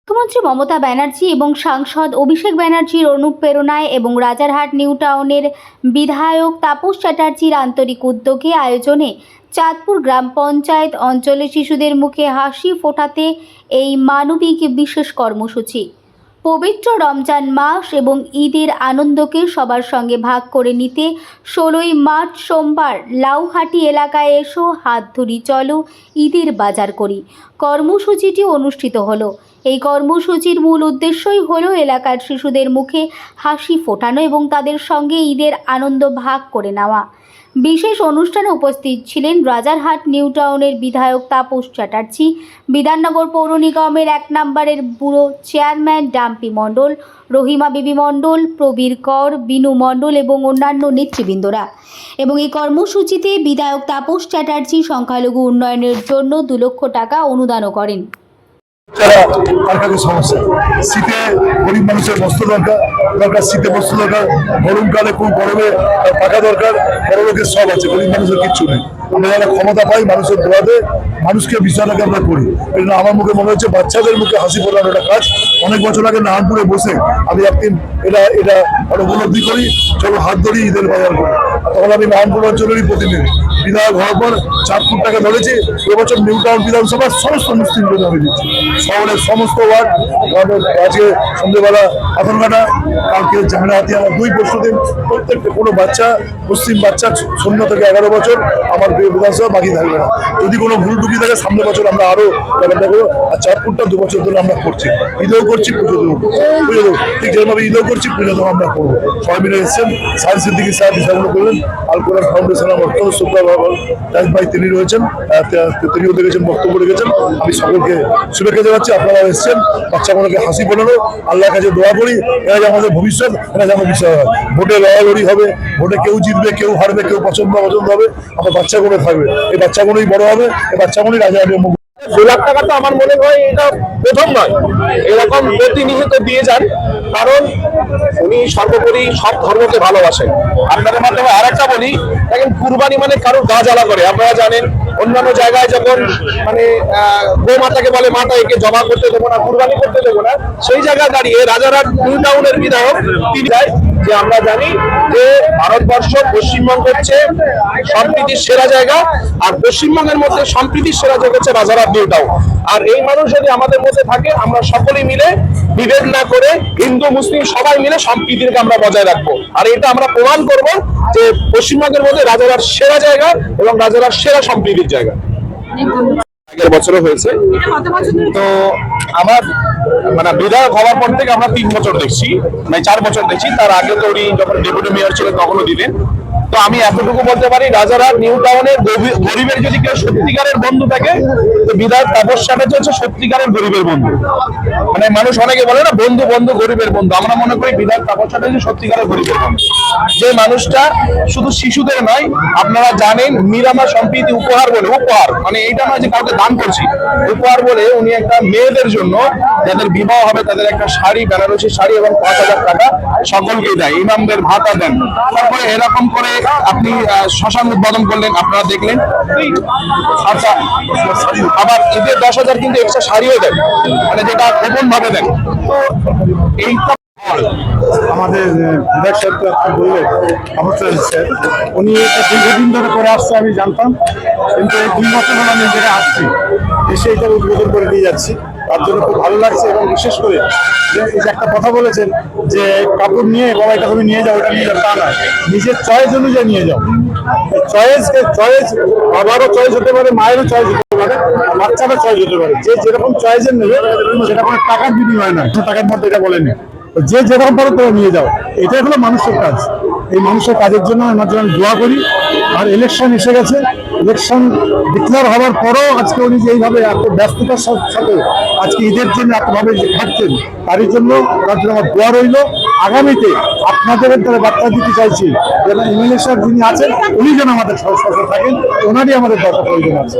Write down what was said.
মুখ্যমন্ত্রী মমতা ব্যানার্জি এবং সাংসদ অভিষেক ব্যানার্জির অনুপ্রেরণায় এবং রাজারহাট নিউ টাউনের বিধায়ক তাপস চ্যাটার্জির আন্তরিক উদ্যোগে আয়োজনে চাঁদপুর গ্রাম পঞ্চায়েত অঞ্চলে শিশুদের মুখে হাসি ফোটাতে এই মানবিক বিশেষ কর্মসূচি। পবিত্র রমজান মাস এবং ঈদের আনন্দকে সবার সঙ্গে ভাগ করে নিতে 16ই মার্চ সোমবার লাউহাটি এলাকায় এসো, হাত ধরি চলো, ঈদের বাজার করি কর্মসূচিটি অনুষ্ঠিত হলো। এই কর্মসূচির মূল উদ্দেশ্যই হলো এলাকার শিশুদের মুখে হাসি ফোটানো এবং তাদের সঙ্গে ঈদের আনন্দ ভাগ করে নেওয়া। বিশেষ অনুষ্ঠানে উপস্থিত ছিলেন রাজারহাট নিউ টাউনের বিধায়ক তাপস চ্যাটার্জি, বিধাননগর পৌর নিগমের 1 নম্বরের ব্যুরো চেয়ারম্যান ডাম্পি মণ্ডল, রহিমা বিবি মণ্ডল, প্রবীর কর, বিনু মণ্ডল এবং অন্যান্য নেতৃবৃন্দরা। এবং এই কর্মসূচিতে বিধায়ক তাপস চ্যাটার্জি সংখ্যালঘু উন্নয়নের জন্য 2 লক্ষ টাকা অনুদানও করেন। সমস্যা শীতে গরিব মানুষের বস্ত্র দরকার, শীতে বস্ত্র দরকার, গরমকালে খুব গরমে পাকা দরকার, বড় লোকের সব আছে, গরিব মানুষের কিচ্ছু নেই। আমরা যারা ক্ষমতা পাই মানুষের দোয়াতে মানুষকে বিষয়টাকে আমরা করি। এই জন্য আমার মুখে মনে হচ্ছে বাচ্চাদের মুখে হাসি ফোটানো একটা কাজ। অনেক বছর আগে নারায়ণপুরে বসে আমি একদিন এটা উপলব্ধি করি, চলো হাত ধরি ঈদের বাজার করি। তখন আমি নারায়ণপুর অঞ্চলেরই প্রতিনিধি, বিধায়ক হওয়ার পর চাঁদপুর টাকা ধরেছি। এবছর নিউ টাউন বিধানসভার সমস্ত মুসলিমদের আমি দিচ্ছি, শহরের সমস্ত ওয়ার্ড। আজকে সন্ধ্যেবেলা পাথরঘাটা, কালকে ঝামেলাহাতি, আমার 2 পরশু দিন প্রত্যেকটা কোনো বাচ্চা, মুসলিম বাচ্চা 0 থেকে 11 বছর আমার বিধানসভা বাকি থাকবে না। যদি কোনো ভুল টুকি থাকে সামনের বছর আমরা আরো ব্যাপারটা করবো। আর চাঁদপুরটা 2 বছর ধরে আমরা করছি, ঈদেও করছি, পুজো দেবো, ঠিক যেভাবে ঈদেও করছি পুজো আমরা করবো। সবাই মিলে এসছেন, সায়েন্স সিদ্দিকী সাহেব বিষয়গুলো করলেন, আল কোরআন ফাউন্ডেশন আমার অত্যন্ত শ্রদ্ধা ভাই তিনি রয়েছেন, তিনিও দেখেছেন, বক্তব্য রেখেছেন। আমি সকলকে শুভেচ্ছা জানাচ্ছি। আপনারা এসছেন, বাচ্চাগুলোকে হাসি ফোটানো, আল্লাহর কাছে দোয়া করি এরা যে আমাদের ভবিষ্যৎ, এরা যেন বিষয় হয়। ভোটে লড়ালড়ি হবে, ভোটে কেউ জিতবে, কেউ হারবে, কেউ পছন্দ হবে, আমার বাচ্চাগুলো থাকবে, এই বাচ্চাগুলোই বড় হবে, এই বাচ্চাগুলোই রাজাহাটের মুখ। 2 লাখ টাকা তো আমার মনে হয় এটা প্রথম নয়, এরকম প্রতিনিয়ত দিয়ে যান, কারণ উনি সর্বোপরি সব ধর্মকে ভালোবাসেন। আপনাদের মাধ্যমে আর একটা বলি, দেখেন কুরবানি মানে কারোর গা জ্বালা করে। আপনারা জানেন অন্যান্য জায়গায় যখন মানে গোমাতাকে বলে মাতা একে জমা করতে দেবো না, কুরবানি করতে দেবো না, সেই জায়গায় দাঁড়িয়ে রাজারহাট নিউ টাউনের বিধায়ক তিনি যায় যে আমরা জানি যে ভারতবর্ষ, পশ্চিমবঙ্গ হচ্ছে সম্প্রীতির সেরা জায়গা, আর পশ্চিমবঙ্গের মধ্যে সম্প্রীতির সেরা জায়গা হচ্ছে রাজারহাট নিউ টাউন। আর এই মানুষ যদি আমাদের মধ্যে থাকে, আমরা সকলেই মিলে বিভেদ না করে হিন্দু মুসলিম সবাই মিলে সম্প্রীতিকে আমরা বজায় রাখবো। আর এটা আমরা প্রমাণ করব যে পশ্চিমবঙ্গের মধ্যে রাজারহাট সেরা জায়গা এবং রাজারহাট সেরা সম্প্রীতির জায়গা। আগের বছরও হয়েছে, তো আমার মানে বিধায়ক হওয়ার পর থেকে আমরা 3 বছর দেখছি, মানে 4 বছর দেখছি। তার আগে তো উনি যখন ডেপুটি মেয়র ছিলেন তখনও দিলেন। তো আমি এতটুকু বলতে পারি, রাজারহাট নিউ টাউনের গরিবের যদি কেউ সত্যিকারের বন্ধু থাকে, তো বিধায়ক তাপস চ্যাটার্জি হচ্ছে সত্যিকারের গরিবের বন্ধু। মানে মানুষ অনেকে বলে না বন্ধু বন্ধু গরিবের বন্ধু, আমরা মনে করি বিধায়ক তাপস চ্যাটার্জি সত্যিকারের গরিবের বন্ধু। যে মানুষটা শুধু শিশুদের নয়, আপনারা জানেন মিরামা সম্প্রীতি উপহার বলে, উপহার মানে এইটা নয় যে কাউকে দান করছি, উপহার বলে উনি একটা মেয়েদের জন্য যাদের বিবাহ হবে তাদের একটা শাড়ি, বেনারসি শাড়ি এবং 5,000 টাকা সকলকেই দেয়, ইমামদের ভাতা দেন। তারপরে এরকম করে আপনি শ্মশান উদ্বোধন করলেন, আপনারা দেখলেন। আচ্ছা, আবার ঈদের 10,000 কিন্তু এক্সট্রা শাড়িও দেন, মানে যেটা গোপন ভাবে দেন। তো এইটা আমাদের বিধায়ক সাহেব বললেন, উনি এটা দীর্ঘদিন ধরে করে আসছে, আমি জানতাম, কিন্তু এই 2 বছর হলো আমি যেটা আসছি এসে এটা উদ্বোধন করে দিয়ে যাচ্ছি। তার জন্য খুব ভালো লাগছে। এবং বিশেষ করে যে এই যে একটা কথা বলেছেন যে কাপড় নিয়ে বাবাইটা তুমি নিয়ে যাও, ওটা নিয়ে যাও, তা নয়, নিজের চয়েস অনুযায়ী নিয়ে যাও। চয়েস বাবারও চয়েস হতে পারে, মায়েরও চয়েস হতে পারে, বাচ্চারও চয়েস হতে পারে। যে যেরকম চয়েসের নেবে সেটা কোনো টাকার বিনিময় নয়, টাকার মধ্যে এটা বলেনি, যে যেরকম পারো তোমরা নিয়ে যাও। এটাই হলো মানুষের কাজ। এই মানুষের কাজের জন্য আমার জন্য আমি দোয়া করি। আর ইলেকশন এসে গেছে, ইলেকশন ডিক্লেয়ার হওয়ার পরও আজকে উনি যে এইভাবে এত ব্যস্ততার সাথে আজকে ঈদের জন্য এতভাবে যে খাচ্ছেন, তারই জন্য ওনার জন্য আমার দোয়া রইল। আগামীতে আপনাদের দ্বারা বার্তা দিতে চাইছি যেন এমএলএ সাহেব যিনি আছেন উনি যেন আমাদের সাথে থাকেন, ওনারই আমাদের দরকার প্রয়োজন আছে।